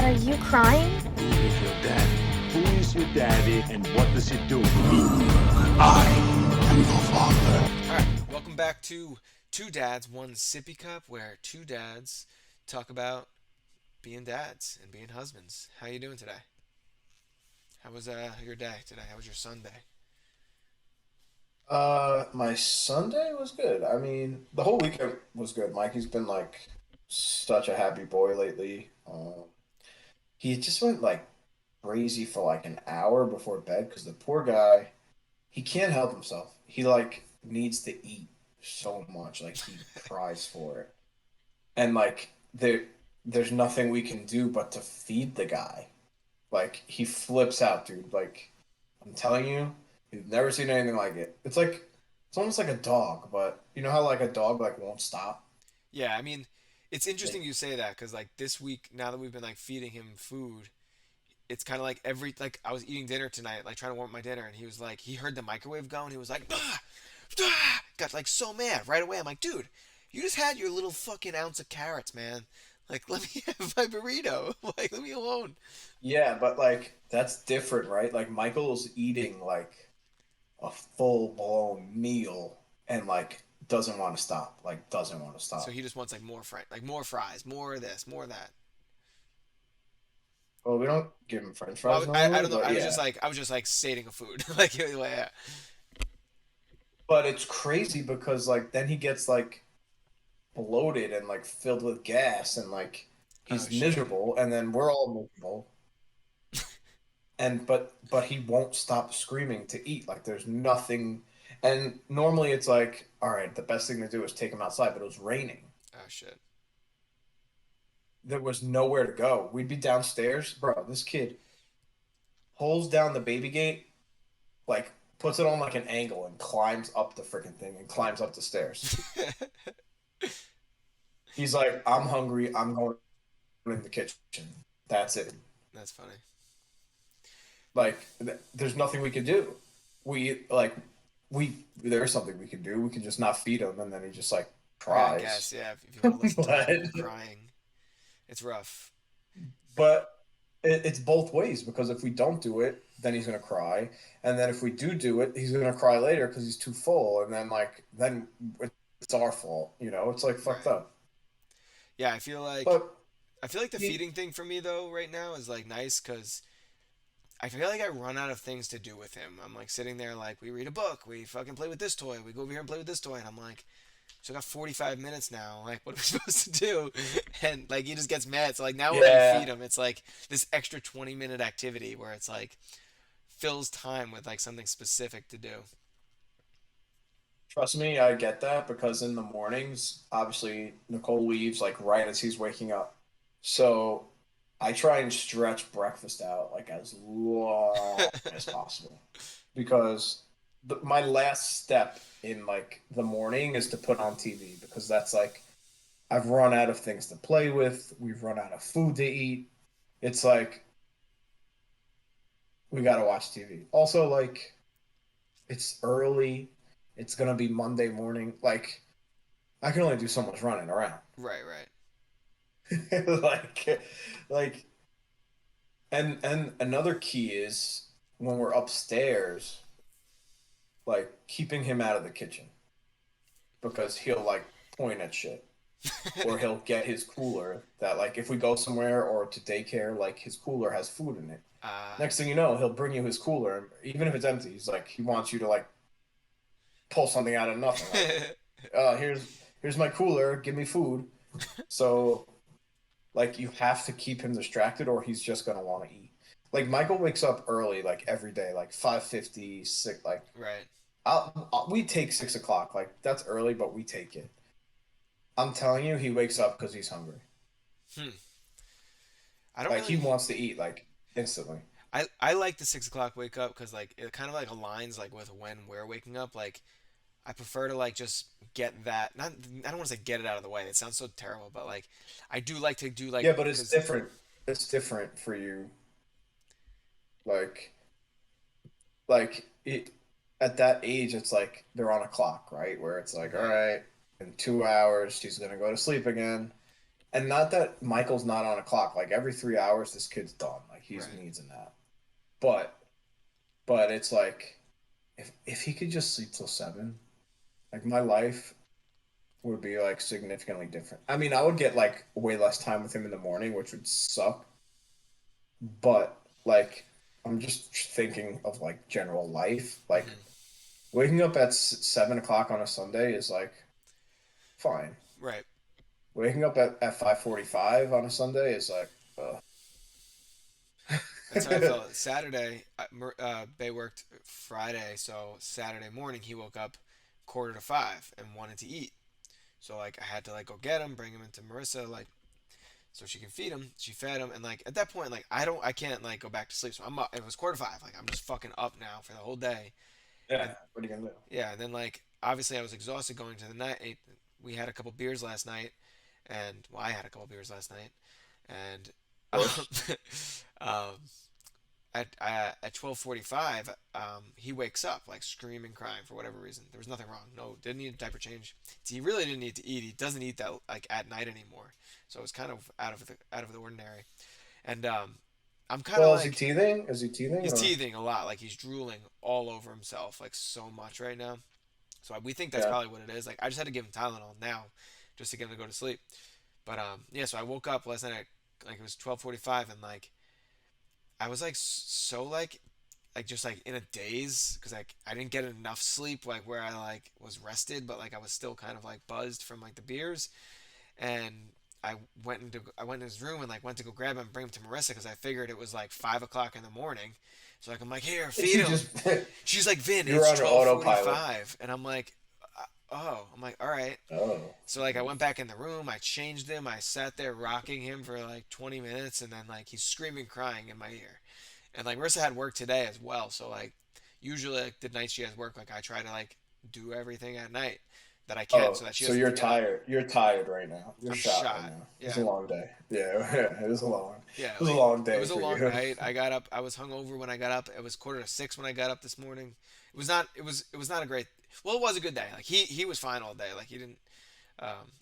Dad, are you crying? Who is your daddy? Who is your daddy and what does he do? I am your father. All right, welcome back to Two Dads, One Sippy Cup, where two dads talk about being dads and being husbands. How you doing today? How was your day today? How was your Sunday? My Sunday was good. I mean, the whole weekend was good. Mikey's been like such a happy boy lately. He just went like crazy for like an hour before bed because the poor guy, he can't help himself. He like needs to eat so much. Like he cries for it. And like there's nothing we can do but to feed the guy. Like he flips out, dude. Like I'm telling you, you've never seen anything like it. It's almost like a dog, but you know how like a dog like won't stop? Yeah, I mean, it's interesting Like, you say that because like this week, now that we've been like feeding him food, it's kind of like I was eating dinner tonight, like trying to warm up my dinner, and he was like, he heard the microwave go, and he was like, bah! Ah! Got like so mad right away. I'm like, dude, you just had your little fucking ounce of carrots, man. Like, let me have my burrito. Like, leave me alone. yeah, but like that's different, right? Like Michael's eating like a full blown meal and like doesn't want to stop. Like doesn't want to So stop. he just wants like more fries, more of this, more of that. Well, we don't give him French Well, fries I normally, don't know. but yeah. I was just like sating a food. Like, yeah. But it's crazy because like then he gets like bloated and like filled with gas and like Oh he's shit. miserable and then we're all miserable and but he won't stop screaming to eat like there's nothing and normally it's like all right the best thing to do is take him outside but it was raining, Oh shit. there was nowhere to go, we'd be downstairs, bro, this kid pulls down the baby gate, like puts it on like an angle and climbs up the freaking thing and climbs up the stairs. He's like, I'm hungry, I'm going in the kitchen, that's it. That's funny. Like there's nothing we could do. We like there's something we can do. We can just not feed him, and then he just like Right. I cries. guess. Yeah. If you want to listen to but him crying, it's rough. but it's both ways because if we don't do it, then he's gonna cry, and then if we do it, he's gonna cry later because he's too full, and then then it's our fault. You know, it's like fucked Right. up. Yeah. But I feel like the he, feeding thing for me though right now is like nice because I feel like I run out of things to do with him. I'm like sitting there like we read a book, we fucking play with this toy, we go over here and play with this toy, and I'm like, so I got 45 minutes now. Like, what am I supposed to do? And like he just gets mad. So like now when we feed yeah, him, it's like this extra 20-minute activity where it's like fills time with like something specific to do. trust me, I get that because in the mornings, obviously Nicole leaves like right as he's waking up. So I try and stretch breakfast out like as long as possible because my last step in like the morning is to put on TV because that's like I've run out of things to play with, we've run out of food to eat. It's like we got to watch TV. Also like it's early, it's going to be Monday morning. Like I can only do so much running around. Right, right. like like and another key is when we're upstairs, like keeping him out of the kitchen because he'll like point at shit or he'll get his cooler that like if we go somewhere or to daycare, like his cooler has food in it. Next thing you know, he'll bring you his cooler, even if it's empty. He's like he wants you to like pull something out of nothing. Like, here's my cooler, give me food. So like you have to keep him distracted or he's just gonna want to eat. Like Michael wakes up early, like every day, like 5:50, six. Like Right. we take 6 o'clock. Like that's early, but we take it. I'm telling you, he wakes up because he's hungry. Hmm. I don't Like he really. wants to eat like instantly. I like the 6 o'clock wake up because like it kind of like aligns like with when we're waking up. Like I prefer to like just get that. Not I don't want to say get it out of the way. It sounds so terrible, but like I do like to do like Yeah, but it's because different. It's different for you. Like like it at that age, it's like they're on a clock, right? Where it's like, all right. right, in 2 hours she's gonna go to sleep again. and not that Michael's not on a clock. Like every 3 hours, this kid's done. Like he Right. needs a nap. But but it's like if he could just sleep till 7, like my life would be like significantly different. I mean, I would get like way less time with him in the morning, which would suck. But like I'm just thinking of like general life. Like Hmm. waking up at 7 o'clock on a Sunday is like fine. Right. Waking up at 5:45 on a Sunday is like, That's how I felt. Saturday, Bay worked Friday, so Saturday morning he woke up quarter to five and wanted to eat. So like I had to like go get him, bring him into Marissa, like so she can feed him. She fed him, and like at that point, like I can't like go back to sleep. So I'm up. It was quarter to five. Like I'm just fucking up now for the whole day. yeah, And what are you gonna do? yeah, and then like obviously I was exhausted going to the night. We had a couple beers last night, and well I had a couple beers last night, and Of course. um, at 12:45, he wakes up like screaming, crying for whatever reason. There was nothing wrong. No, didn't need a diaper change. He really didn't need to eat. He doesn't eat that like at night anymore. So it was kind of out of the ordinary. And I'm kind of Well, is he like teething? Is he teething he's or? teething a lot. Like he's drooling all over himself like so much right now. So we think that's Yeah. probably what it is. Like I just had to give him Tylenol now, just to get him to go to sleep. But yeah. So I woke up last night at, like it was 12:45, and like I was like so like just like in a daze because like I didn't get enough sleep like where I like was rested but like I was still kind of like buzzed from like the beers. And I went in his room and like went to go grab him and bring him to Marissa because I figured it was like 5 o'clock in the morning. So like I'm like, here, feed You him. just She's like, Vin, you were it's on twelve forty autopilot. five, and I'm like, oh, I'm like, all right. Oh. So like I went back in the room, I changed him, I sat there rocking him for like 20 minutes, and then like he's screaming, crying in my ear. And like Marissa had work today as well, so like usually like the night she has work, like I try to like do everything at night that I can so Oh, that she so doesn't have you're to get up. tired. You're tired right now. You're I'm shot right shot. now. It was a Yeah, long day. Yeah, yeah, it was a long. yeah. It was a Like long it day was a for long you. night. I got up. I was hungover when I got up. It was quarter to six when I got up this morning. It was not. It was not a great. Well, it was a good day. Like he was fine all day. Like he didn't.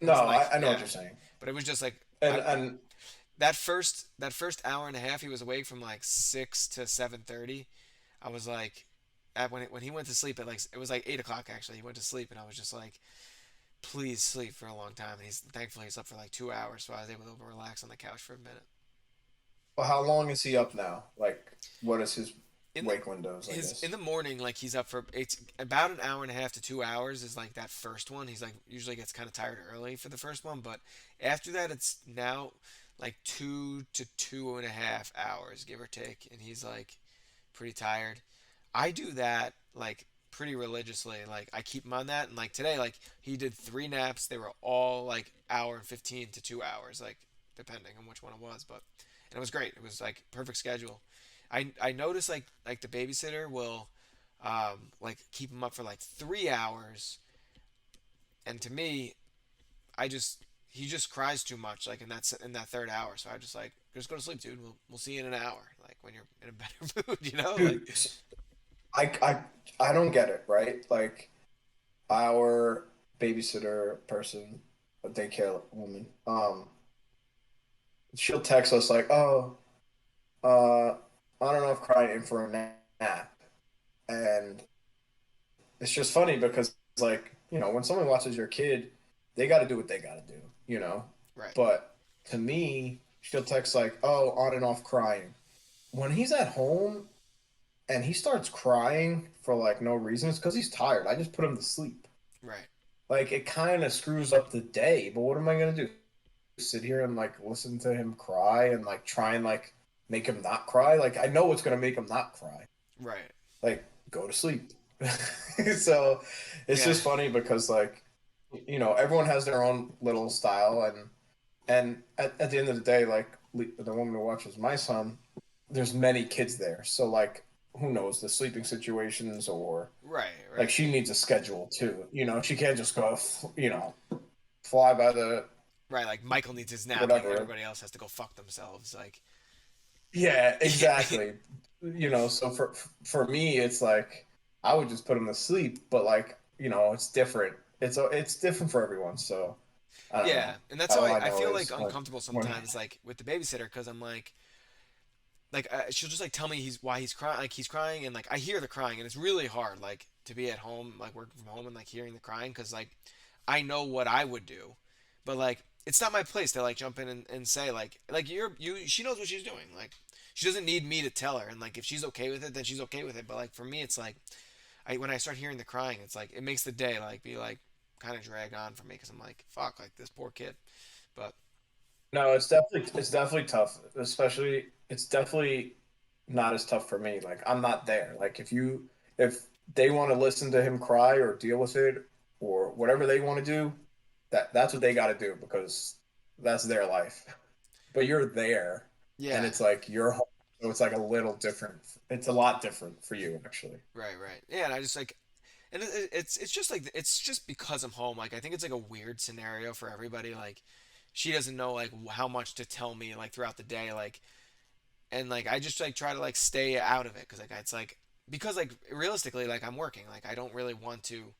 It No, wasn't like I know what yeah, you're saying. but it was just like And I and that first hour and a half he was awake from like 6 to 7:30. I was like, when he went to sleep at like it was like 8 o'clock actually. He went to sleep and I was just like, please sleep for a long time. And he's thankfully he slept for like 2 hours, so I was able to relax on the couch for a minute. well, how long is he up now? Like, what is his In the wake windows? I his in guess. the morning, like he's up for it's about an hour and a half to 2 hours is like that first one. He's like usually gets kind of tired early for the first one, but after that it's now like 2 to 2.5 hours, give or take, and he's like pretty tired. I do that like pretty religiously. Like I keep him on that, and like today, like he did 3 naps. They were all like hour and 15 to 2 hours, like depending on which one it was. But and it was great. It was like perfect schedule. I noticed like the babysitter will like keep him up for like 3 hours, and to me, I just he just cries too much like in that third hour. So I just go to sleep, dude. We'll see you in an hour, like when you're in a better mood, you know, like Dude, I I I don't get it, right? Like our babysitter person, a daycare woman, she'll text us like, "Oh, uh, I don't know if crying in for a nap," and it's just funny because like when someone watches your kid, they got to do what they got to do, you know. right, But to me, she'll text like, "Oh, on and off crying." When he's at home and he starts crying for like no reason, it's because he's tired. I just put him to sleep. right, Like it kind of screws up the day. But what am I gonna do? Sit here and like listen to him cry and like try and like make him not cry? Like I know what's gonna make him not cry. right, Like go to sleep. So it's yeah, just funny because like everyone has their own little style and at the end of the day like the woman who watches my son, there's many kids there, so like who knows the sleeping situations or right, like right, she needs a schedule too, she can't just go fly by the right. Like Michael needs his nap, like whatever. everybody else has to go fuck themselves. Like, Yeah, yeah, exactly. So for me, it's like I would just put him to sleep, but like it's different. It's different for everyone. So I don't Yeah, know. and that's how All I, I I know feel like is like uncomfortable when sometimes, like with the babysitter, because I'm like she'll just like tell me why he's crying, like he's crying, and like I hear the crying, and it's really hard, like to be at home, like working from home, and like hearing the crying, because like I know what I would do, but like it's not my place to like jump in and say like she knows what she's doing, like she doesn't need me to tell her, and like if she's okay with it, then she's okay with it, but like for me, it's like when I start hearing the crying, it's like it makes the day like be like kind of drag on for me, because I'm like fuck, like this poor kid, but no, it's definitely tough. Especially it's definitely not as tough for me. Like I'm not there. Like if they want to listen to him cry or deal with it or whatever they want to do, that's what they got to do because that's their life. But you're there, and yeah. it's like you're home, so it's like a little different. It's a lot different for you actually. Right. Yeah, and I just like, and it's just like it's just because I'm home. Like I think it's like a weird scenario for everybody. Like she doesn't know like how much to tell me like throughout the day. Like and like I just like try to like stay out of it, because like it's like because like realistically like I'm working. Like I don't really want to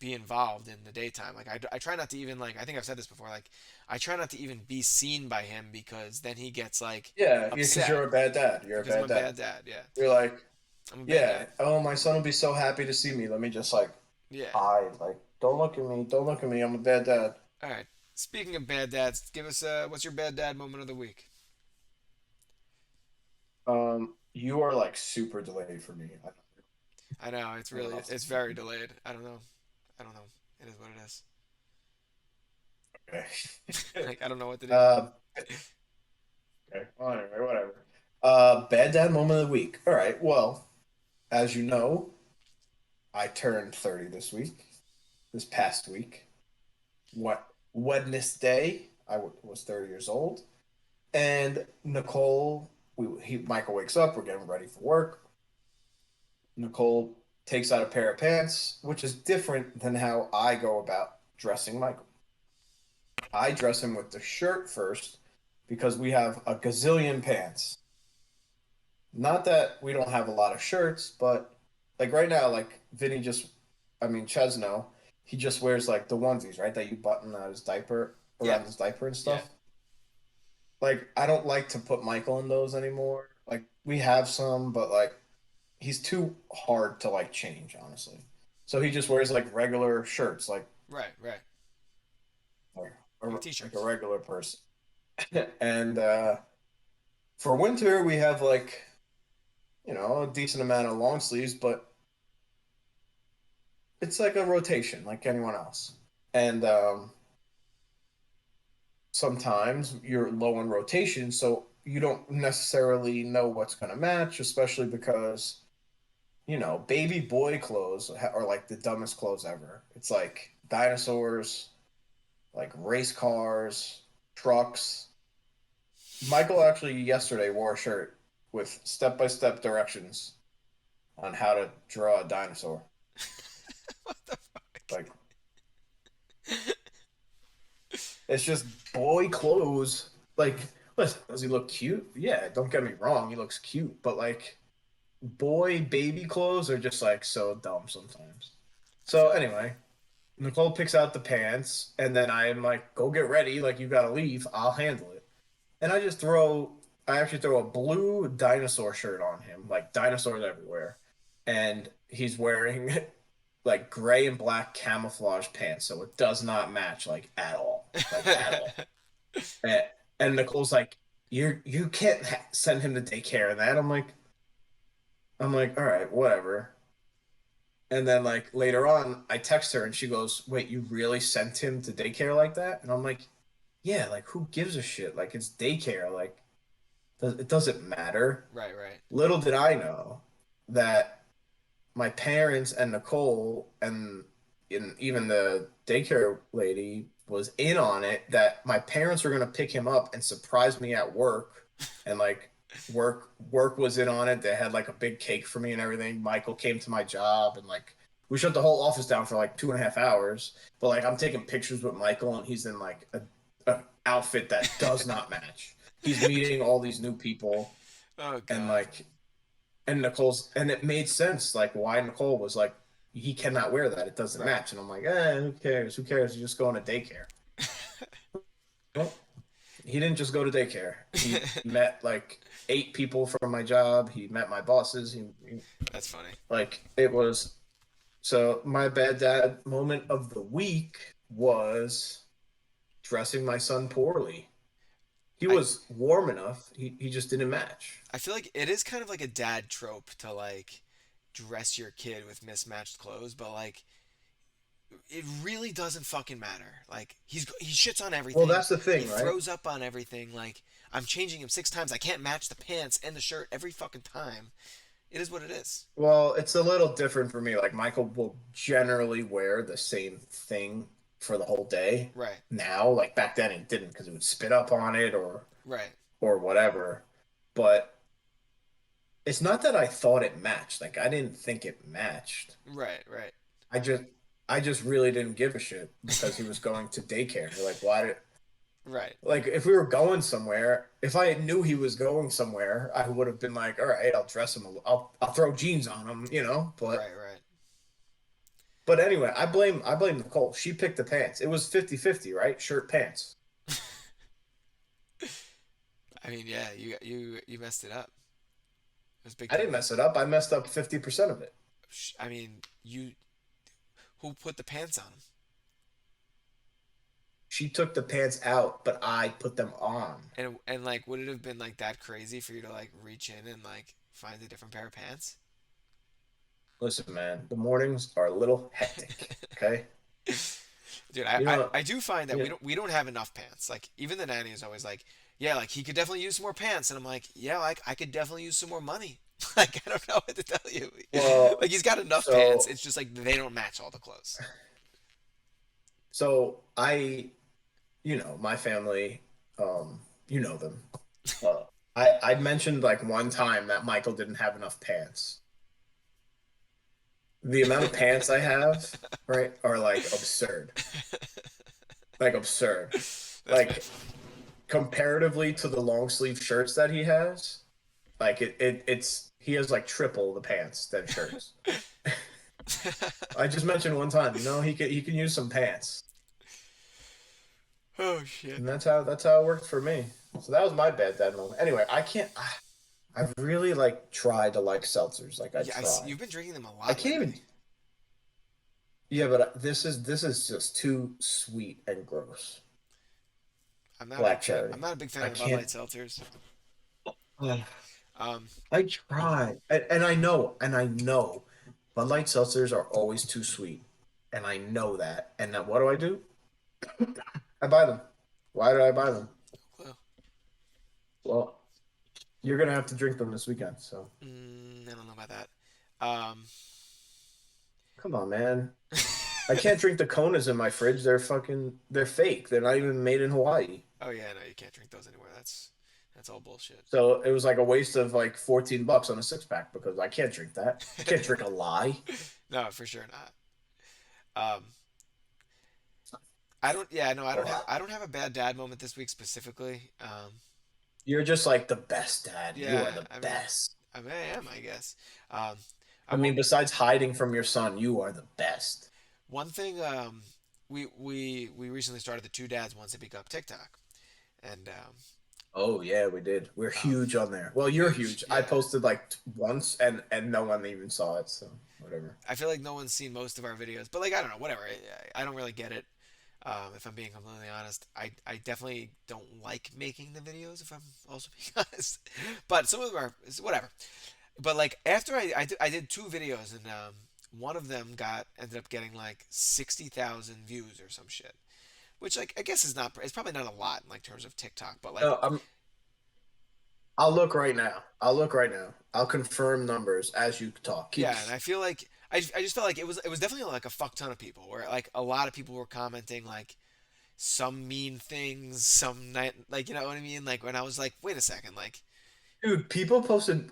be involved in the daytime. Like I try not to even like I think I've said this before. Like I try not to even be seen by him, because then he gets like Yeah, because upset you're a bad dad. You're a because I'm bad a dad. bad dad. Yeah, You're like, I'm a bad yeah, dad. oh, my son will be so happy to see me. Let me just like Yeah. hide. Like, don't look at me. Don't look at me. I'm a bad dad. All right. Speaking of bad dads, give us what's your bad dad moment of the week? You are like super delayed for me. I know I don't know if it's that's very delayed. I don't know. I don't know. It is what it is. okay. Like I don't know what to do. uh, okay. Well, anyway, whatever. Bad dad moment of the week. All right. Well, as you know, I turned 30 this week. This past week. What Wednesday? Was 30 years old, and Nicole. Michael wakes up. We're getting ready for work. Nicole takes out a pair of pants, which is different than how I go about dressing Michael. I dress him with the shirt first because we have a gazillion pants. Not that we don't have a lot of shirts, but like right now, like Vinny I mean, Chesno, he just wears like the onesies, right? That you button out his diaper Yeah. around his diaper and Yeah. stuff. Like, I don't like to put Michael in those anymore. Like, we have some, but like, he's too hard to like change, honestly. So he just wears like regular shirts, Right. like, Like like a t-shirts. regular person. And for winter, we have like, a decent amount of long sleeves, but it's like a rotation, like anyone else. And sometimes you're low on rotation, so you don't necessarily know what's going to match, especially because, baby boy clothes are like the dumbest clothes ever. It's like dinosaurs, like race cars, trucks. Michael actually yesterday wore a shirt with step by step directions on how to draw a dinosaur. What the fuck? Like, it's just boy clothes. Like, listen, does he look cute? Yeah, don't get me wrong, he looks cute, but like, boy baby clothes are just like so dumb sometimes. I So, feel you. anyway, Nicole picks out the pants, and then I'm like, go get ready. Like, you gotta leave. I'll handle it. And I actually throw a blue dinosaur shirt on him, like dinosaurs everywhere. And he's wearing like gray and black camouflage pants, so it does not match like at all, like at all. And, and Nicole's like, you can't send him to daycare and that. I'm like, all right, whatever. And then like later on, I text her and she goes, wait, you really sent him to daycare like that? And I'm like, yeah, like who gives a shit? Like it's daycare. Like it doesn't matter. Right. Little did I know that my parents and Nicole and even the daycare lady was in on it that my parents were going to pick him up and surprise me at work and like work was in on it. They had like a big cake for me and everything. Michael came to my job and like we shut the whole office down for like 2.5 hours, but like I'm taking pictures with Michael and he's in like a outfit that does not match. He's meeting all these new people Oh and god. like and it made sense like why Nicole was like he cannot wear that, it doesn't Right. match, and I'm like who cares, he's just going to daycare. Well, he didn't just go to daycare. He met like 8 people from my job. He met my bosses. That's funny. Like it was. So my bad dad moment of the week was dressing my son poorly. He I was warm enough. He just didn't match. I feel like it is kind of like a dad trope to like dress your kid with mismatched clothes, but like it really doesn't fucking matter. Like he shits on Well, everything. that's the He thing, right? throws up on everything. Like I'm changing him 6 times. I can't match the pants and the shirt every fucking time. It is what it is. Well, it's a little different for me. Like Michael will generally wear the same thing for the whole day. Right. Now, like back then, it didn't because it would spit up on it Right. or whatever. But it's not that I thought it matched. Like I didn't think it matched. Right. Right. I just I just really didn't give a shit because he was going to daycare. Like why did Right. like if we were going somewhere, if I knew he was going somewhere, I would have been like, all right, I'll dress him. I'll throw jeans on him, you know. Right. Right. But anyway, I blame Nicole. She picked the pants. It was 50-50, right? Shirt pants. I mean, yeah, you messed it up. It was big I time. didn't mess it up. I messed up 50% of it. I mean, you who put the pants on him? She took the pants out, but I put them on. And like, would it have been like that crazy for you to like reach in and like find a different pair of pants? Listen, man, the mornings are a little hectic. Okay, Dude, you know, I do find that yeah. we don't have enough pants. Like even the nanny is always like, yeah, like he could definitely use some more pants, and I'm like, yeah, like I could definitely use some more money. Like I don't know what to tell you. Like Well, he's got enough pants. so It's just like they don't match all the clothes. so I, my family, you know them. Uh, I mentioned like one time that Michael didn't have enough pants. The amount of pants I have, right, are like absurd. Like absurd. That's Like comparatively to the long sleeve shirts that he has, like it's he has like triple the pants than shirts. I just mentioned one time, he can use some pants. oh shit. And that's how it worked for me. So that was my bad dad moment. Anyway, I can't I've really like tried to like seltzers. Like I Yeah, tried. you've been drinking them a I lot can't lately. even. Yeah, but this is just too sweet and gross. Black I'm cherry. not a big fan I of the Bud Light can't. seltzers. Ugh. Um, I try, and I know, Bud Light seltzers are always too sweet, and I know that. And then what do? I buy them. Why do I buy them? well, Well, you're gonna have to drink them this weekend. So I don't know about that. Um, come on, man. I can't drink the Konas in my fridge. They're fake. They're not even made in Hawaii. oh yeah, no, you can't drink those anywhere. That's all bullshit. So it was like a waste of like $14 on a 6 pack because I can't drink that. I can't drink a lie. No, for sure not. Um, I don't. Yeah, no, Oh, I don't have a bad dad moment this week specifically. you're just like the best dad. You Yeah, are the best. I am, I guess. Um, I I will. mean, besides hiding from your son, you are the best. One thing. We recently started the two dads once it become TikTok, and Oh yeah, we did. We're huge on there. Well, you're huge. huge. I Yeah, posted like once, and no one even saw it. So whatever. I feel like no one's seen most of our videos, but like I don't know, whatever. I don't really get it. If I'm being completely honest, I definitely don't like making the videos. If I'm also being honest, but some of them are whatever. But like after I did two videos and one of them ended up getting like 60,000 views or some shit, which like I guess is not it's probably not a lot in like terms of TikTok, but like No, I'll look right now. I'll look right now. I'll confirm numbers as you talk. Keep. yeah, and I feel like I just felt like it was definitely like a fuck ton of people where like a lot of people were commenting like some mean things, some night like you know what I mean? Like when I was like, wait a second, like Dude, people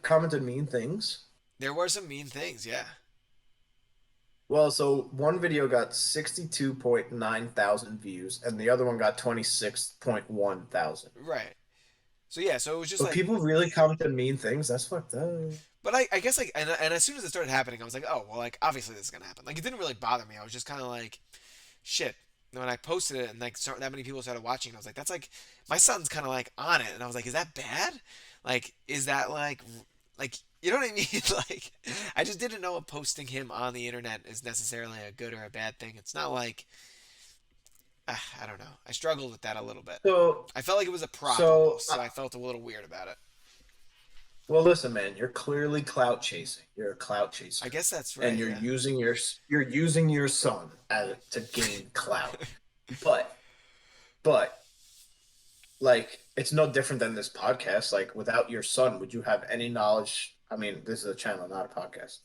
commented mean things. there were some mean things, yeah. Well, so one video got 62.9 thousand views, and the other one got 26.1 thousand. Right. So yeah, so it was just But like people really commented mean things. That's fucked up. but I guess like and as soon as it started happening, I was like, oh well like obviously this is gonna happen. Like it didn't really bother me. I was just kinda like shit. when I posted it and like that many people started watching, I was like, that's like my son's kind of like on it, and I was like, is that bad? Like, is that like you know what I mean? Like, I just didn't know if posting him on the internet is necessarily a good or a bad thing. It's not like I don't know. I struggled with that a little bit. So, I felt like it was a prop so, almost, so I felt a little weird about it. well, listen, man, you're clearly clout chasing. You're a clout I chaser, guess that's and right. Yeah. you're using your son to gain clout. But, but, like, it's no different than this podcast. Like, without your son, would you have any knowledge? I mean, this is a channel, not a podcast.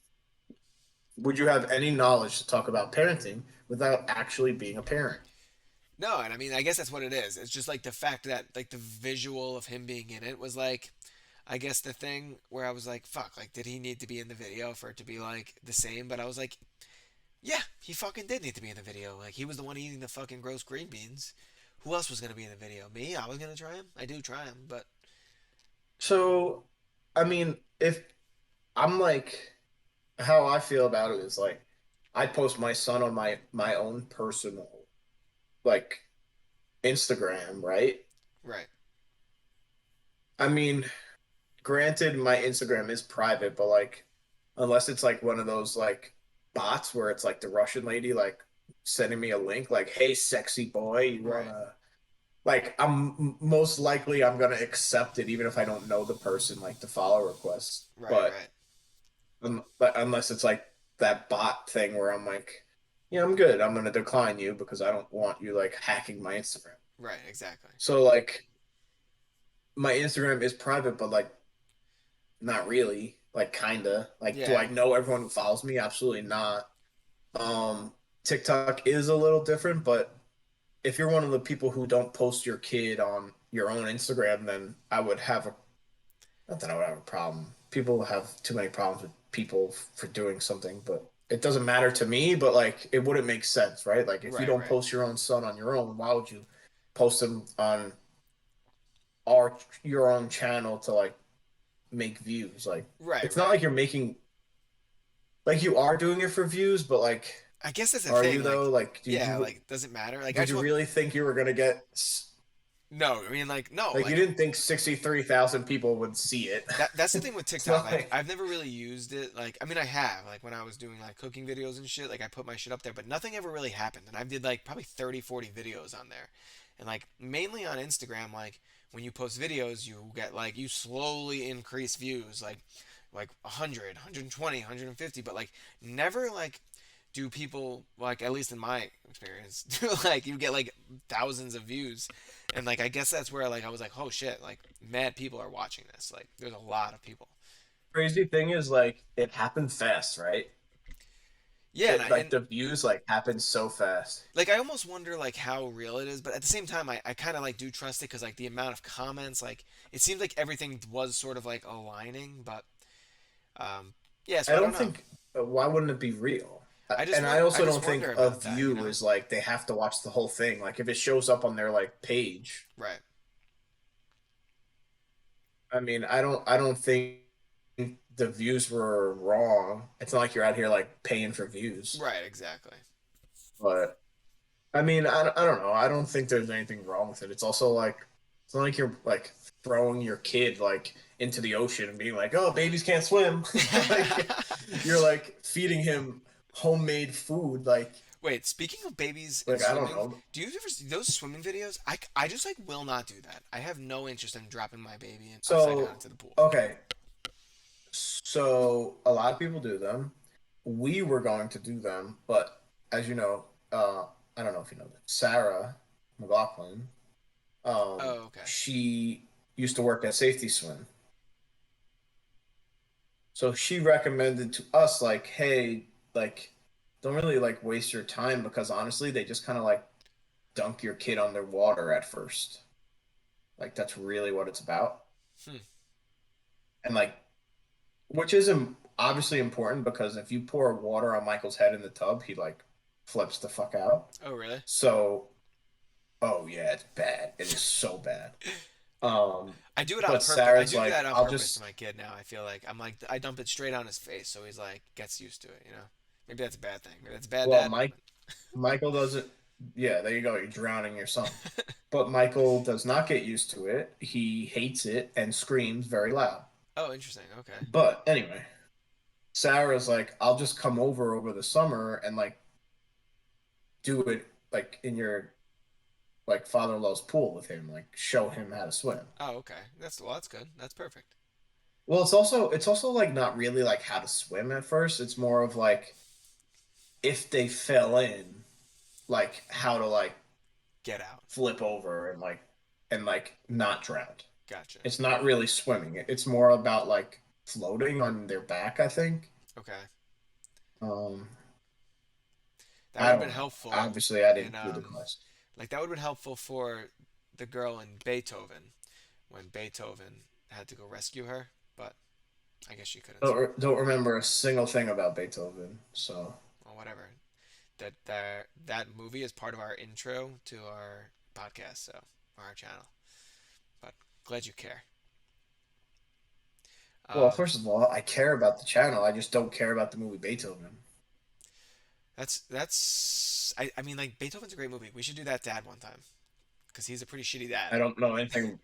Would you have any knowledge to talk about parenting without actually being a parent? No, and I mean, I guess that's what it is. It's just like the fact that like the visual of him being in it was like, I guess the thing where I was like, fuck, like, did he need to be in the video for it to be like the same? But I was like, yeah, he fucking did need to be in the video. Like, he was the one eating the fucking gross green beans. Who else was gonna be in the video? Me? I was gonna try him. I do try him, but So, I mean, if I'm like, how I feel about it is like, I post my son on my own personal like Instagram, right? right, I mean, granted, my Instagram is private, but like, unless it's like one of those like bots where it's like the Russian lady like sending me a link, like, "Hey, sexy boy, you right, wanna?" Like, most likely I'm gonna accept it, even if I don't know the person, like the follow request. right, right, But unless it's like that bot thing where I'm like, yeah, I'm good. I'm gonna decline you because I don't want you like hacking my Instagram. right, exactly. So like my Instagram is private, but like not really. Like kinda. Like do Yeah, I know everyone who follows me? Absolutely not. Um TikTok is a little different, but if you're one of the people who don't post your kid on your own Instagram, then I would have a not that I would have a problem. People have too many problems with people for doing something, but it doesn't matter to me. But like, it wouldn't make sense, right? Like, if you right, don't right, post your own son on your own, why would you post him on our your own channel to like make views? Like, right, it's not right. like you're making like you are doing it for views, but like, I guess that's the are you thing. though? Like, Like, yeah, like, does it matter? Like, I did just you want. really think you were gonna get No, I mean, like, no, like you like, didn't think 63,000 people would see it? that's the thing with It's TikTok. not Like, like I've never really used it. Like, I mean, I have. Like, when I was doing like cooking videos and shit, like I put my shit up there, but nothing ever really happened. And I did like probably 30, 40 videos on there. And like mainly on Instagram, like when you post videos, you get like you slowly increase views, like 100, 120, 150, but like never like do people like at least in my experience do like you get like thousands of views, and like I guess that's where like I was like, oh shit, like mad people are watching this, like there's a lot of people. crazy thing is like it happened fast, right? Yeah, and It like and the views like happen so fast. like I almost wonder like how real it is, but at the same time I kind of like do trust it because like the amount of comments, like it seems like everything was sort of like aligning, but um yeah, so I I don't don't know. think why wouldn't it be real? And I I just also don't wonder think a about that, you view know. is like they have to watch the whole thing. Like if it shows up on their like page, Right, I mean, I don't think the views were wrong. It's not like you're out here like paying for views. right, exactly. But I mean, I don't know. I don't think there's anything wrong with it. It's also like it's not like you're like throwing your kid like into the ocean and being like, "Oh, babies can't swim." Like you're like feeding him homemade food Wait, speaking of babies and like I don't swimming, know. do you ever see those swimming videos? I just like will not do that. I have no interest in dropping my baby upside down So, into the pool. okay. So a lot of people do them. We were going to do them, but as you know, I don't know if you know this. Sarah McLaughlin, Oh, okay. she used to work at Safety Swim. So she recommended to us like, hey, like don't really like waste your time because honestly, they just kind of like dunk your kid underwater at first. Like that's really what it's about. Hmm. And like which is obviously important because if you pour water on Michael's head in the tub, he like flips the fuck out. Oh, really? So, oh yeah, it's bad. It is so bad. Um, I do it on but purpose. I Sarah's do that like, on I'll purpose to just my kid now. I feel like I'm like I dump it straight on his face, so he's like gets used to it. You know, maybe that's a bad thing. Maybe that's bad well, dad Mike moment. Michael doesn't. Yeah, there you go. You're drowning your son. But Michael does not get used to it. He hates it and screams very loud. Oh, interesting. Okay. But anyway, Sarah's like, I'll just come over the summer and like do it like in your like father-in-law's pool with him, like show him how to swim. Oh, okay. That's good. That's perfect. Well, it's also like not really like how to swim at first. It's more of like if they fell in, like how to like Get out. flip over and like not drown. Gotcha. It's not really swimming. It's more about like floating on their back, I think. Okay. Um, That would I have don't been know. helpful Obviously, I in didn't do the class. like that would have been helpful for the girl in Beethoven when Beethoven had to go rescue her, but I guess she couldn't swim. Don't remember a single thing about Beethoven. So, Well, whatever. That movie is part of our intro to our podcast, so our channel. But glad you care. well, Um, first of all, I care about the channel. I just don't care about the movie Beethoven. I mean like Beethoven's a great movie. We should do that dad one time because he's a pretty shitty dad. I don't know anything.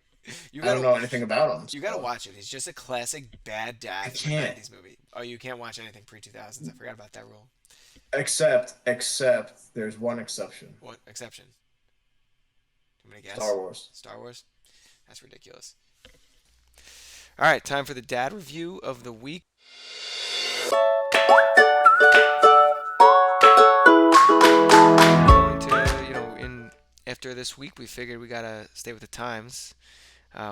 You I don't gotta know anything about him. you gotta So watch it. He's just a classic bad I dad of a can't. '90s movie. Oh, you can't watch anything pre 2000s. I forgot about that rule. Except there's one exception. What exception? You want me to Star guess? Wars. Star Wars? That's ridiculous. All right, time for the dad review of the week. Going to, in after this week, we figured we gotta stay with the times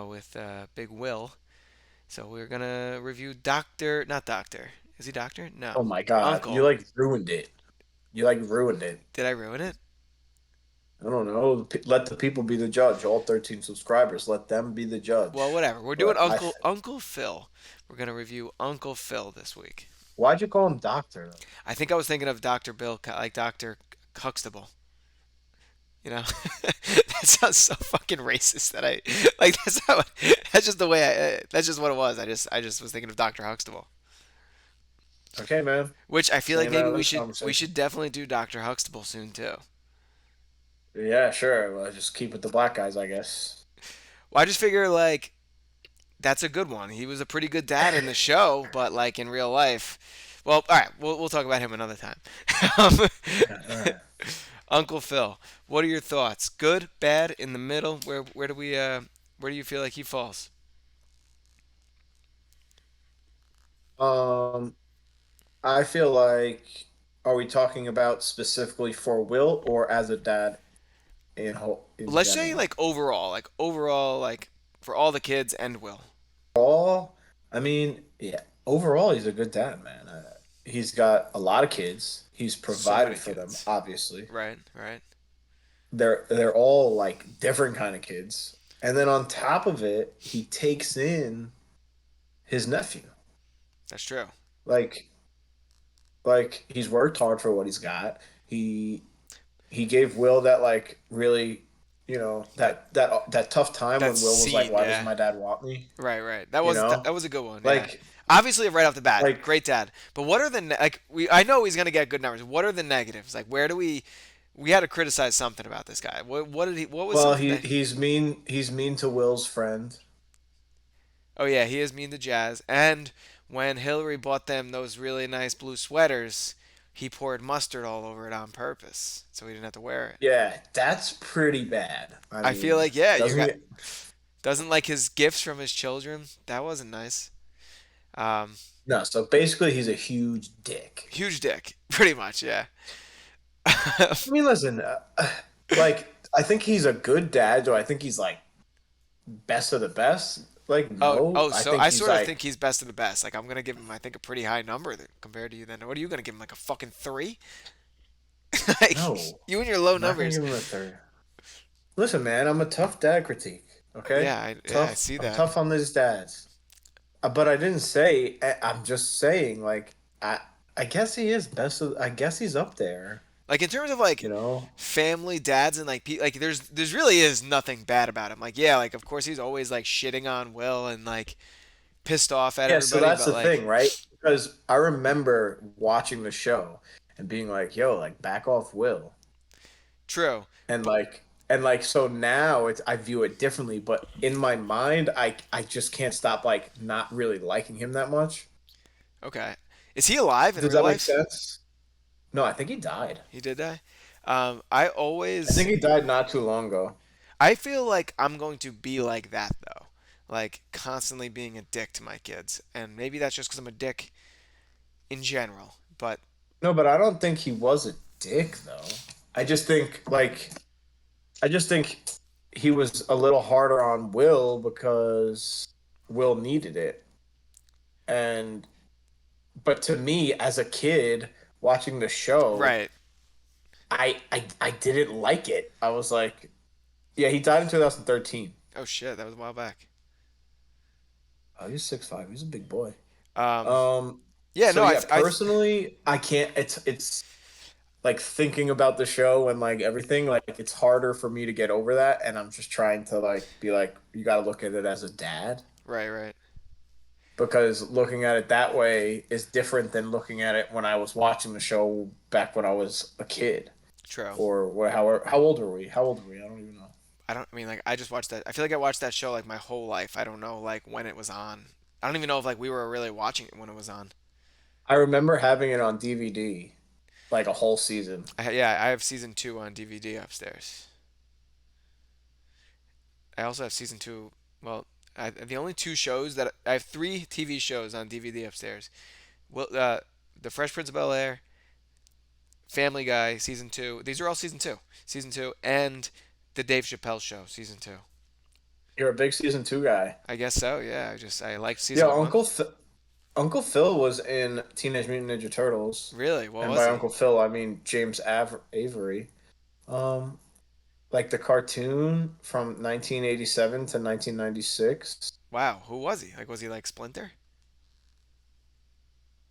with Big Will. So we're gonna review Doctor, not Doctor. Is he Doctor? No, Oh my God, you Uncle. like ruined it. You like ruined it. Did I ruin it? I don't know. Let the people be the judge. All 13 subscribers, let them be the Well, judge. whatever. We're doing But I, Uncle Phil. We're gonna review Uncle Phil this week. why'd you call him doctor though? I think I was thinking of Doctor Bill, like Doctor Huxtable. You know, that sounds so fucking racist. That I like. That's just the way That's just what it was. I just was thinking of Doctor Huxtable, Okay, man. which I feel like Staying maybe out of we this should conversation. definitely do Doctor Huxtable soon too. Yeah, sure. Well, just keep with the black guys, I guess. Well, I just figure like that's a good one. He was a pretty good dad in the show, but like in real life, well, all right, we'll talk about him another time. Um, Uncle Phil, what are your thoughts? Good, bad, in the middle? Where do you feel like he falls? Um, I feel like, are we talking about specifically for Will or as a dad in Let's say general? like overall, like for all the kids and Will. All, I mean, yeah. Overall, he's a good dad, man. He's got a lot of kids. He's So provided many for them, kids. obviously. Right, right. They're all like different kind of kids. And then on top of it, he takes in his nephew. That's true. Like like he's worked hard for what he's got. He gave Will that like really, That that tough time that when Will was like, scene, "Why doesn't yeah. my dad want me?" Right, right. That You was know, that was a good one, yeah. like Obviously, right off the bat, like great dad. But what are the like we? I know he's gonna get good numbers. What are the negatives? Like, where do we had to criticize something about this guy? What did he? What was well, something that? he's mean to Will's friend. Oh yeah, he is mean to Jazz. And when Hillary bought them those really nice blue sweaters, he poured mustard all over it on purpose, so he didn't have to wear it. Yeah, that's pretty bad. I I feel mean, like yeah, you doesn't got get doesn't like his gifts from his children. That wasn't nice. Um, no. So basically, he's a huge dick. huge dick, pretty much. Yeah. I mean, listen, like I think he's a good dad. Do I think he's like best of the best? Like, Oh, no. oh, I so think I he's sort of like think he's best of the best. Like I'm gonna give him, I think, a pretty high number compared to you. Then what are you gonna give him? Like a fucking 3? Like no. you and your low I'm not gonna numbers. give him a third. Listen, man, I'm a tough dad critique. Okay, Yeah, I tough. see I'm that. tough on these dads. But I didn't say. I'm just saying, like, I guess he is best of. I guess he's up there. Like in terms of You like know. family dads and like like there's really is nothing bad about him. Like yeah, like of course he's always like shitting on Will and like pissed off at Yeah. So everybody, that's but the thing, like right? Because I remember watching the show and being like, "Yo, like, back off, Will." True. and But so now I view it differently, but in my mind I just can't stop like not really liking him that much. okay. Is he alive in Does real that make life? sense? No, I think he died. He did die. I think he died not too long ago. I feel like I'm going to be like that though, like constantly being a dick to my kids, and maybe that's just because I'm a dick in general. But No, but I don't think he was a dick though. I just think like I just think he was a little harder on Will because Will needed it. And but to me as a kid watching the show, right. I didn't like it. I was like, yeah, he died in 2013. Oh shit, that was a while back. Oh, he was 6'5". He was a big boy. Um, Um yeah, so no, yeah, personally, I can't it's like thinking about the show and like everything, like it's harder for me to get over that, and I'm just trying to like be like you got to look at it as a dad, right, right. because looking at it that way is different than looking at it when I was watching the show back when I was a kid, True. or what, how old were we? How old were we? I don't even know. I don't. I mean, like, I just watched that. I feel like I watched that show like my whole life. I don't know like when it was on. I don't even know if like we were really watching it when it was on. I remember having it on DVD like a whole season. Yeah, I have season two on DVD upstairs. I also have season two. Well, the only two shows that I have three TV shows on DVD upstairs. Well, the Fresh Prince of Bel Air, Family Guy season two. These are all season two, and the Dave Chappelle Show season two. You're a big season 2 guy. I guess so. Yeah, I liked Yeah, season one. Uncle Phil was in Teenage Mutant Ninja Turtles, Really? What and was by he? Uncle Phil I mean James Avery. Um, like the cartoon from 1987 to 1996. Wow, who was he? Like, was he like Splinter,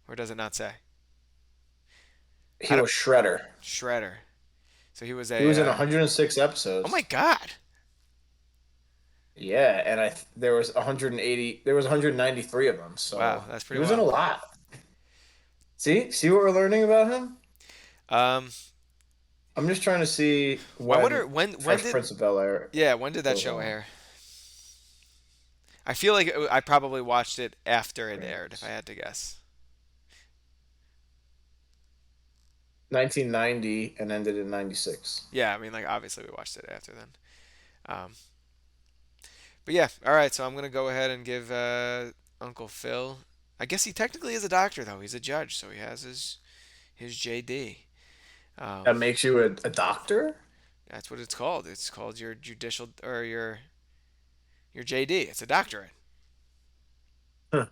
or does it not say? I He don't. was Shredder. Shredder. So he was He a. was in 106 Oh my episodes. God! Yeah, and there was 180. There was 193 of them. Wow, So that's he pretty was in a wild. lot. See what we're learning about him. Um, I'm just trying to see I wonder when when Fresh did Prince of Bel Air yeah when did that goes show on. air? I feel like I probably watched it after it aired, if I Prince. had to guess. 1990 and ended in 96. Yeah, I mean, like obviously we watched it after then. Um, but yeah, all right. So I'm gonna go ahead and give Uncle Phil. I guess he technically is a doctor though. He's a judge, so he has his JD. Um, That makes you a doctor? that's what it's called. It's called your judicial or your JD. It's a doctorate. Huh.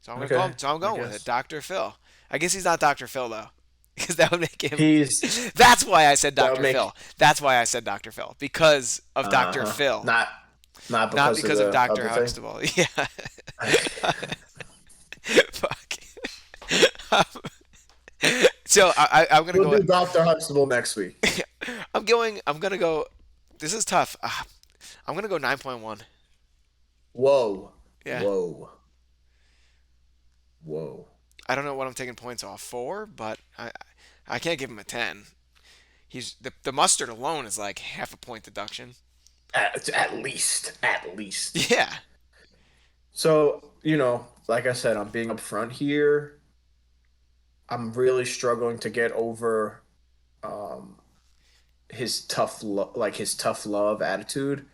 So I'm gonna call him. Okay, So I'm I going with it, guess. Doctor Phil. I guess he's not Doctor Phil though, because that would make him. He's That's why I said that would Doctor Phil. make That's why I said Doctor Phil because of Doctor uh-huh. Phil, Not not because of because of the Doctor other thing. Huxtable. Yeah. Fuck. Um, so I'm gonna We'll go. do Dr. Huxtable next week. I'm going. I'm gonna go. This is tough. I'm gonna go 9.1. Whoa. Yeah. Whoa. Whoa. I don't know what I'm taking points off for, but I can't give him a 10. He's the mustard alone is like half a point deduction. At least. At least. Yeah. So, like I said, I'm being upfront here. I'm really struggling to get over um, his tough love attitude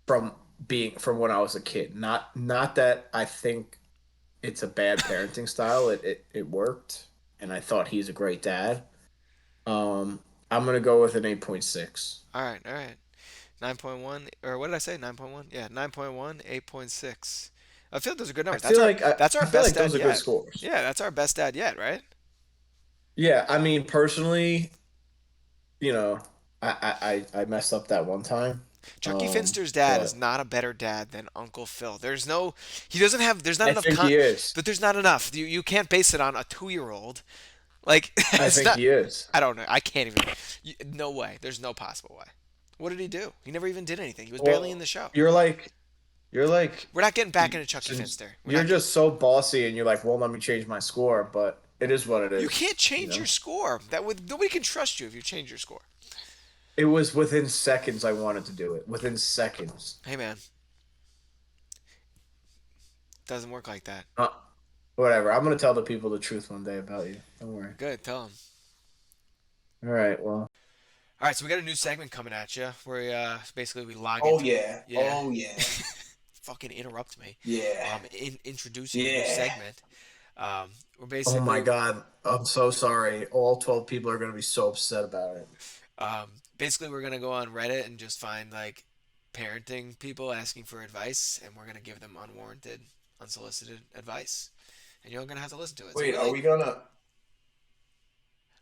from from when I was a kid. Not that I think it's a bad parenting style. It worked, and I thought he's a great dad. I'm gonna go with an 8.6. All right. All right. 9.1 or what did I say? 9.1. Yeah. 9.1. 8.6. I feel like those are good I numbers. feel like That's I our feel best like dad those are good yet. scores. Yeah, that's our best dad yet, right? Yeah, I mean, personally, you know, I messed up that one time. Chucky Finster's dad is But not a better dad than Uncle Phil. There's no, he doesn't have, there's not I enough think he is. but there's not enough. You can't base it on a 2-year-old. Like, I it's think not, he is. I don't know. I can't even, no way. There's no possible way. What did he do? He never even did anything. He was barely in Well, the show. you're like We're not getting back into Chucky since Finster. We're you're not, just so bossy and you're like, well, let me change my score, but it is what it you is, can't change your score. Nobody can trust you if you change your score. It was within seconds I wanted to do it. Within seconds. Hey man, doesn't work like that. Uh, Whatever. I'm gonna tell the people the truth one day about you. Don't worry. Good, tell him. All right. Well. All right, so we got a new segment coming at you where basically we log Oh into. yeah. Yeah. Oh yeah. Fucking interrupt me Yeah. while I'm introducing a new Yeah. segment. We're Oh basically my God. I'm so sorry. All 12 people are gonna be so upset about it. basically we're gonna go on Reddit and just find like parenting people asking for advice, and we're gonna give them unwarranted, unsolicited advice, and you're gonna have to listen to it. So Wait, really,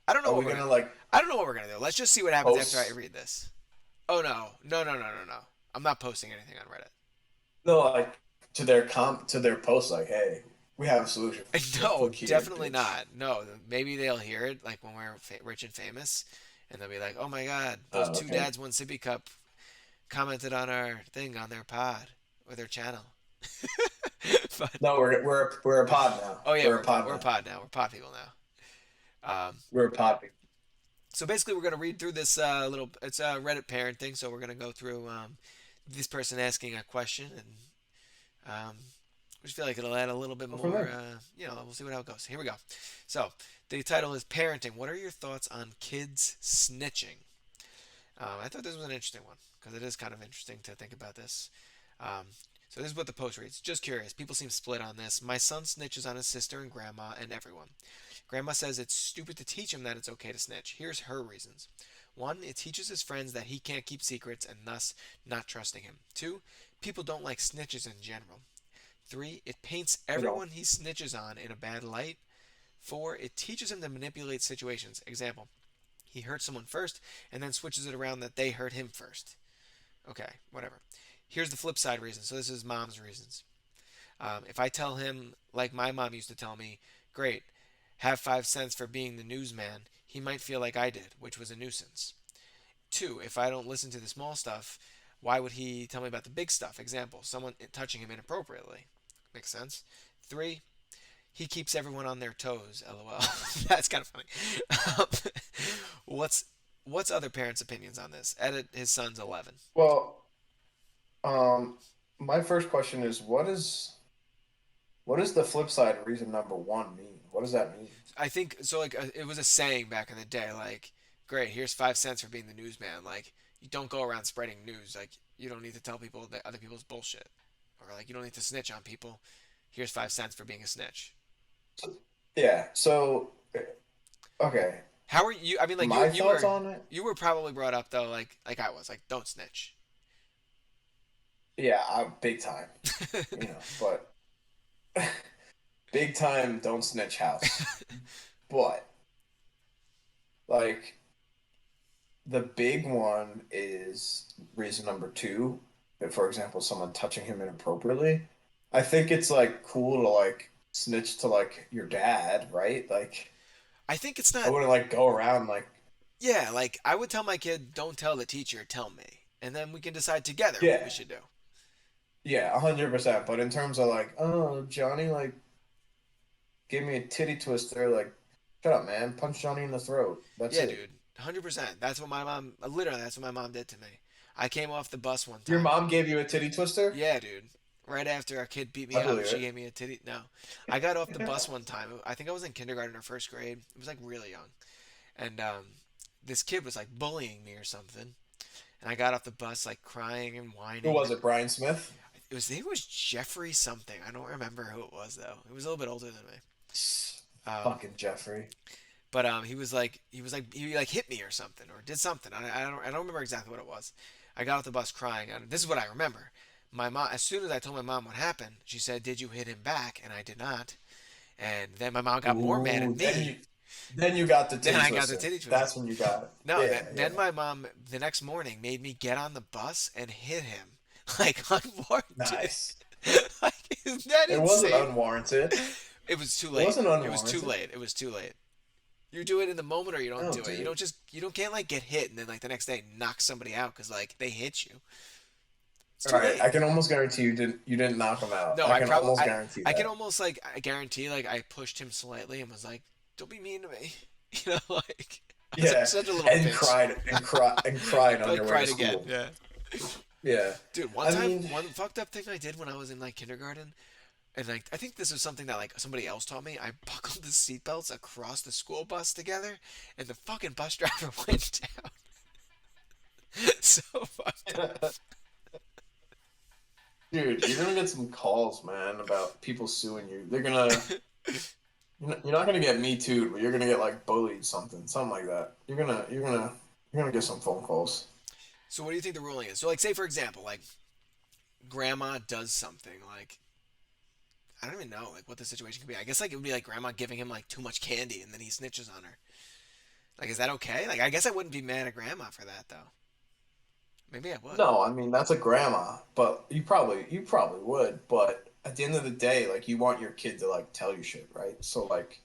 I don't know are what we we're gonna. gonna like I don't know what we're gonna do. Let's just see what happens after I post? read this. Oh no, no, no, no, no, no! I'm not posting anything on Reddit. No, like to their post, like, hey, we have a solution. No, Look here, definitely bitch. not. No, maybe they'll hear it like when we're rich and famous, and they'll be like, "Oh my God, those two Okay. dads won sippy cup commented on our thing on their pod or their channel." But No, we're a pod now. oh yeah, We're a pod we're a now. pod now. We're pod people now. We're a pod. So basically, we're gonna read through this little. It's a Reddit parenting, so we're gonna go through this person asking a question, and I just feel like it'll add a little bit Go from more. there. We'll see how it goes. Here we go. So the title is parenting. What are your thoughts on kids snitching? I thought this was an interesting one because it is kind of interesting to think about this. Um, so this is what the post reads. Just curious. People seem split on this. My son snitches on his sister and grandma and everyone. Grandma says it's stupid to teach him that it's okay to snitch. Here's her reasons. One, it teaches his friends that he can't keep secrets and thus not trusting him. Two, people don't like snitches in general. Three, it paints You know. everyone he snitches on in a bad light. Four, it teaches him to manipulate situations. Example, he hurt someone first and then switches it around that they hurt him first. Okay, whatever. Here's the flip side reason. So this is mom's reasons. If I tell him, like my mom used to tell me, great, have 5 cents for being the newsman, he might feel like I did, which was a nuisance. Two, if I don't listen to the small stuff, why would he tell me about the big stuff? Example, someone touching him inappropriately. Makes sense. Three, he keeps everyone on their toes. LOL. That's kind of funny. what's what's other parents' opinions on this? Edit his son's 11. Well, um, my first question is, what is the flip side reason number one mean? What does that mean? I think so. Like it was a saying back in the day. Like, great, here's 5 cents for being the newsman. Like, you don't go around spreading news. Like, you don't need to tell people that other people's bullshit, or like you don't need to snitch on people. Here's 5 cents for being a snitch. Yeah. So, okay. How are you? I mean, like My you thoughts were on it? you were probably brought up though, like I was, like don't snitch. Yeah, I'm big time. But big time don't snitch house. But like the big one is reason number two. If, for example, someone touching him inappropriately. I think it's like cool to like snitch to like your dad, right? Like I think it's I not. wouldn't like go around like Yeah, like I would tell my kid, don't tell the teacher, tell me, and then we can decide together what we yeah, should do. yeah, 100%. But in terms of like, oh, Johnny like gave me a titty twister, like shut up, man, punch Johnny in the throat. That's Yeah, it. dude, 100%. That's what my mom. Literally, that's what my mom did to me. I came off the bus one Your time. mom gave you a titty twister? Yeah, dude. Right after our kid beat me I up, believe she it. gave me a titty. No, I got off the bus one time. I think I was in kindergarten or first grade. It was like really young, and this kid was like bullying me or something. And I got off the bus like crying and Who whining. was it? Brian Smith? It was Jeffrey something. I don't remember who it was though. It was a little bit older than me. Um, Fucking Jeffrey. but he like hit me or something or did something. I don't remember exactly what it was. I got off the bus crying, and this is what I remember. My mom, as soon as I told my mom what happened, she said, "Did you hit him back?" And I did not. And then my mom got more mad at Ooh, me. then you got the Then titty I got the twister. titty twister. That's when you got it. No, Yeah, then yeah. my mom the next morning made me get on the bus and hit him like unwarranted. Nice. Like, isn't that It wasn't insane? unwarranted. It was too It late. wasn't It was too unwarranted. late. It was too late. You do it in the moment or you don't No, do it. You dude. don't just you don't can't like get hit and then like the next day knock somebody out because like they hit you. It's All too right, late. I can almost guarantee you didn't knock him out. No, I I can probably almost guarantee I can that. almost like I guarantee like I pushed him slightly and was like, "Don't be mean to me," you know, like. Yeah, Such a little and bitch. cried on Like your way to cried again. school. Yeah. Yeah, Dude, one I time, mean, one fucked up thing I did when I was in like kindergarten, and like I think this was something that like somebody else taught me. I buckled the seatbelts across the school bus together, and the fucking bus driver went down. So fucked up. dude, you're gonna get some calls, man, about people suing you. They're gonna you're not gonna get me too, but you're gonna get like bullied, something like that. You're gonna get some phone calls. So what do you think the ruling is? So like, say for example, like grandma does something like I don't even know like what the situation could be. I guess like it would be like grandma giving him like too much candy and then he snitches on her. Like, is that okay? Like, I guess I wouldn't be mad at grandma for that though. Maybe I would. No, I mean that's a grandma, but you probably would. But at the end of the day, like you want your kid to like tell you shit, right? So like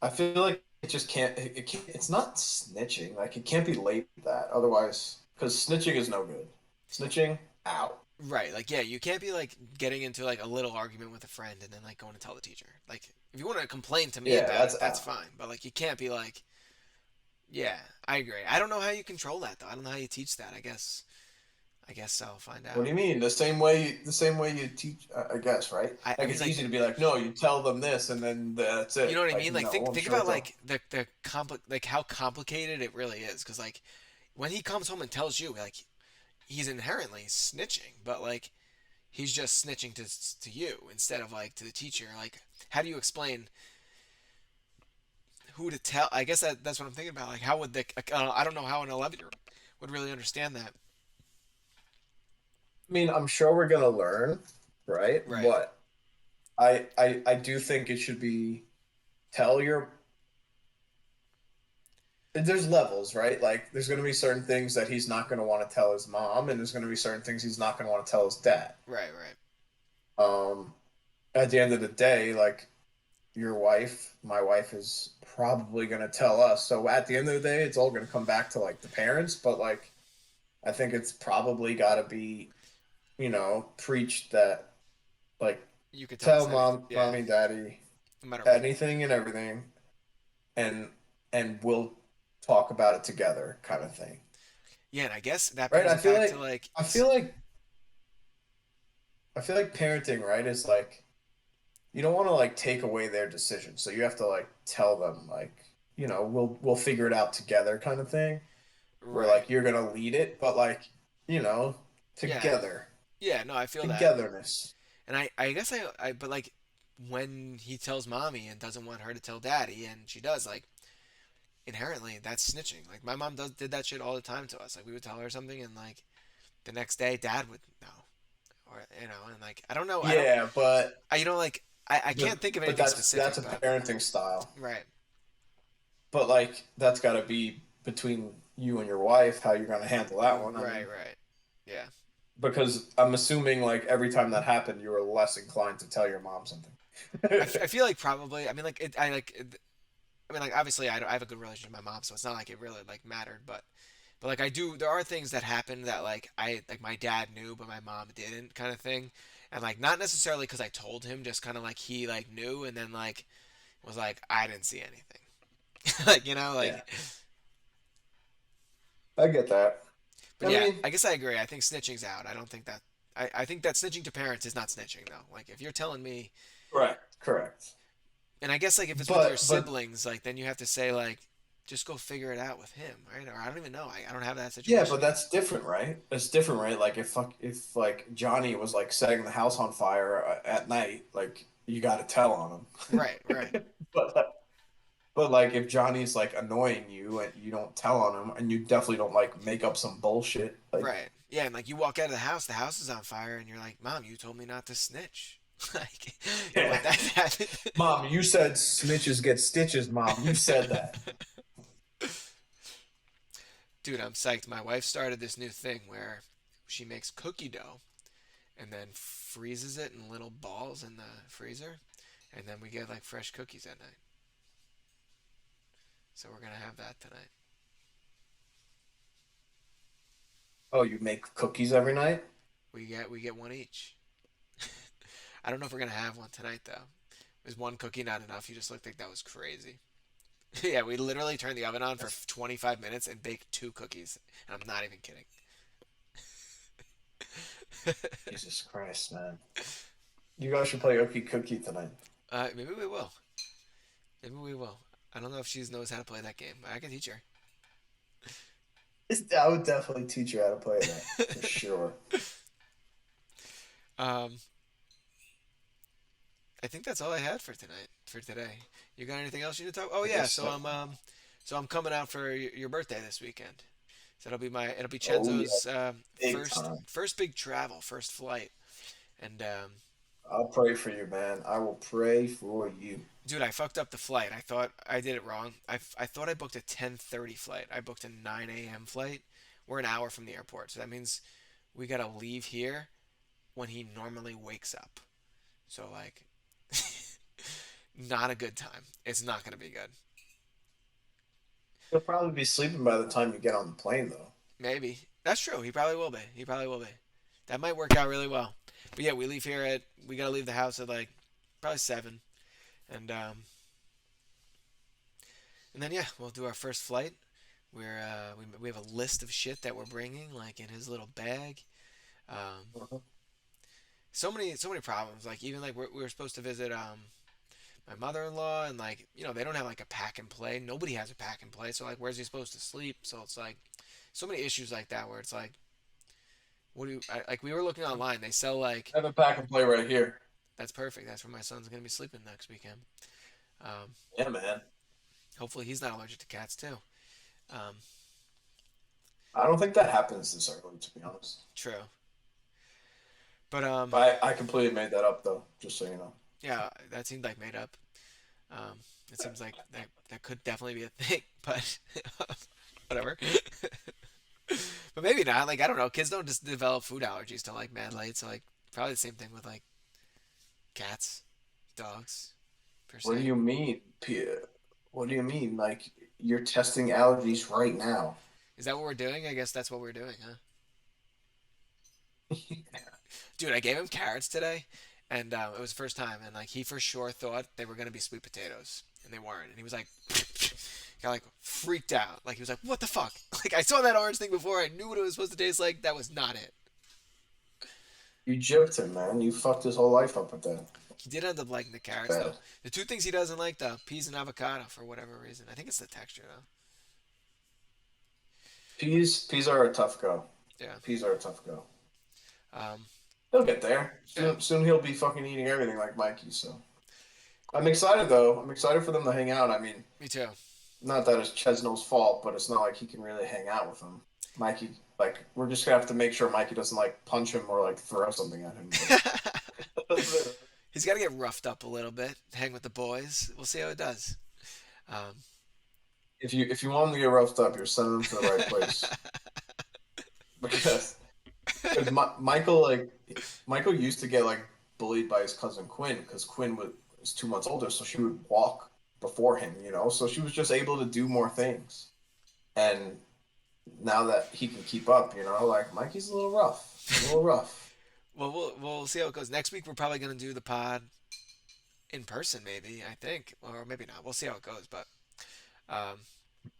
I feel like it just can't it's not snitching. Like it can't be labeled that. Otherwise, because snitching is no good. Snitching out. Right. Like, yeah, you can't be like getting into like a little argument with a friend and then like going to tell the teacher. Like, if you want to complain to me Yeah, about it, that's that's out. fine. But like, you can't be like, yeah, I agree. I don't know how you control that though. I don't know how you teach that. I guess I'll find What out. do you mean? The same way you teach, I guess, right? I Like mean, it's like, easy to be like, no, you tell them this, and then that's you know it. what I Like, mean? Like, no, I'm think sure about it's a like how complicated it really is. Because like, when he comes home and tells you, like, he's inherently snitching, but like, he's just snitching to you instead of like to the teacher. Like, how do you explain who to tell? I guess that's what I'm thinking about. Like, how would the I don't know how an 11-year-old would really understand that. I mean, I'm sure we're gonna learn, right? Right. But I do think it should be tell your. There's levels, right? Like, there's gonna be certain things that he's not gonna want to tell his mom, and there's gonna be certain things he's not gonna want to tell his dad. Right. Right. Um, at the end of the day, like my wife is probably gonna tell us. So at the end of the day, it's all gonna come back to like the parents. But like, I think it's probably got to be, preached that like You could tell us tell anything. Yeah. mommy, daddy No matter what. anything and everything, and we'll talk about it together, kind of thing, Yeah, and I guess that right? brings it back to like. I feel like I feel like parenting, right, is like you don't want to like take away their decision, so you have to like tell them like we'll figure it out together, kind of thing. Where Right. like you're gonna lead it, but like you know Yeah. together, Yeah. No, I feel that. togetherness. And I guess but like when he tells mommy and doesn't want her to tell daddy, and she does, like inherently that's snitching. Like my mom did that shit all the time to us. Like we would tell her something, and like the next day dad would know, or and like I don't know. I don't. Yeah, but Like I can't think of anything that's specific, a but parenting style. right. But like that's got to be between you and your wife how you're gonna handle that one. I Right. mean, Right. Yeah. because I'm assuming like every time that happened, you were less inclined to tell your mom something. I feel like probably. I mean, like I mean, like obviously I have a good relationship with my mom, so it's not like it really like mattered. But like I do, there are things that happen that like like my dad knew, but my mom didn't, kind of thing. And like not necessarily because I told him, just kind of like he like knew, and then like was like I didn't see anything, like Yeah, like. I get that. But I yeah, mean, I guess I agree. I think snitching's out. I don't think that. I think that snitching to parents is not snitching though. Like if you're telling me, correct. and I guess like if it's with your But siblings, like then you have to say like, just go figure it out with him, right? Or I don't even know. I don't have that yeah, situation but yet. that's different, right? It's different, right? Like if like Johnny was like setting the house on fire at night, like you got to tell on Right, right, him. But like if Johnny's like annoying you and you don't tell on him, and you definitely don't like make up some bullshit, like right. Yeah, and like you walk out of the house is on fire, and you're like, Mom, you told me not to snitch. Like, yeah, but that Mom, you said snitches get stitches. Mom, you said that. dude, I'm psyched. My wife started this new thing where she makes cookie dough and then freezes it in little balls in the freezer, and then we get like fresh cookies at night. So we're gonna have that tonight. Oh, you make cookies every night? We get one each. I don't know if we're gonna have one tonight though. Is one cookie not enough? You just looked like that was crazy. Yeah, we literally turned the oven on for 25 minutes and baked 2 cookies. And I'm not even kidding. Jesus Christ, man. You guys should play Ookie Cookie tonight. Maybe we will. Maybe we will. I don't know if she knows how to play that game. I can teach her. I would definitely teach you how to play that for sure. Um, I think that's all I had for tonight. For today, you got anything else you need to talk? Oh I yeah, guess so. so I'm coming out for your birthday this weekend. So it'll be Oh yeah, Chenzo's big time. first big travel, first flight, and I'll pray for you, man. I will pray for you. dude, I fucked up the flight. I thought I did it wrong. I thought I booked a 10:30 flight. I booked a 9 a.m. flight. We're an hour from the airport, so that means we gotta leave here when he normally wakes up. So like, not a good time. It's not gonna be good. You'll probably be sleeping by the time you get on the plane, though. Maybe that's true. He probably will be. He probably will be. That might work out really well. But yeah, we leave here at we gotta leave the house at like probably 7, and then yeah, we'll do our first flight. We have a list of shit that we're bringing like in his little bag. Um, Uh-huh. so many problems. Like even like we were supposed to visit my mother-in-law, and like they don't have like a pack and play. Nobody has a pack and play. So like where's he supposed to sleep? So it's like so many issues like that where it's like what do you like we were looking online. They sell like I have a pack and play right here. that's perfect. That's where my son's gonna be sleeping next weekend. Um, Yeah, man. hopefully he's not allergic to cats too. Um, I don't think that happens this early, to be honest. true. But I completely made that up, though. Just so you know. yeah, that seemed like made up. It seems like that could definitely be a thing, but whatever. But maybe not. Like I don't know. Kids don't just develop food allergies till like mad late. So like probably the same thing with like cats, dogs, per What do se. you mean, Pia? What do you mean? Like you're testing allergies right now? Is that what we're doing? I guess that's what we're doing, huh? Dude, I gave him carrots today, and it was the first time, and like he for sure thought they were gonna be sweet potatoes, and they weren't. And he was like, got like freaked out. Like he was like, "What the fuck?" Like I saw that orange thing before. I knew what it was supposed to taste like. That was not it. You gypped him, man. You fucked his whole life up with that. He did end up liking the carrots though. Bad. The two things he doesn't like, the peas and avocado, for whatever reason. I think it's the texture though. Peas are a tough go. Yeah. Peas are a tough go. Um. He'll get there. Yeah. Soon he'll be fucking eating everything like Mikey. So I'm excited though. I'm excited for them to hang out. I mean, Me too. not that it's Chesno's fault, but it's not like he can really hang out with him. Mikey, like, we're just gonna have to make sure Mikey doesn't like punch him or like throw something at him. But He's got to get roughed up a little bit, hang with the boys. We'll see how it does. Um, if you want him to get roughed up, you're sending him to the right place because Michael used to get like bullied by his cousin Quinn because Quinn was 2 months older, so she would walk before him, so she was just able to do more things. And now that he can keep up, like Mikey's a little rough. well, we'll see how it goes. Next week we're probably gonna do the pod in person, maybe I think, or maybe not. We'll see how it goes. But um,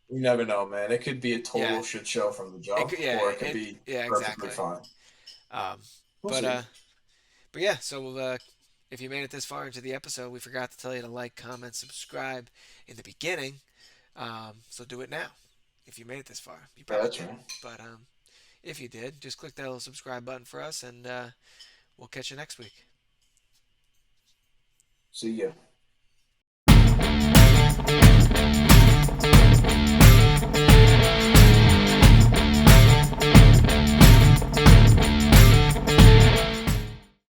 You never know, man. It could be a yeah, total shit show from the it jump, could, yeah, or it could be yeah, perfectly exactly. fine. Um, We'll but see. yeah. So if you made it this far into the episode, we forgot to tell you to like, comment, subscribe in the beginning. So do it now. If you made it this far, you Yeah, probably that's did. right. But if you did, just click that little subscribe button for us, and we'll catch you next week. See ya.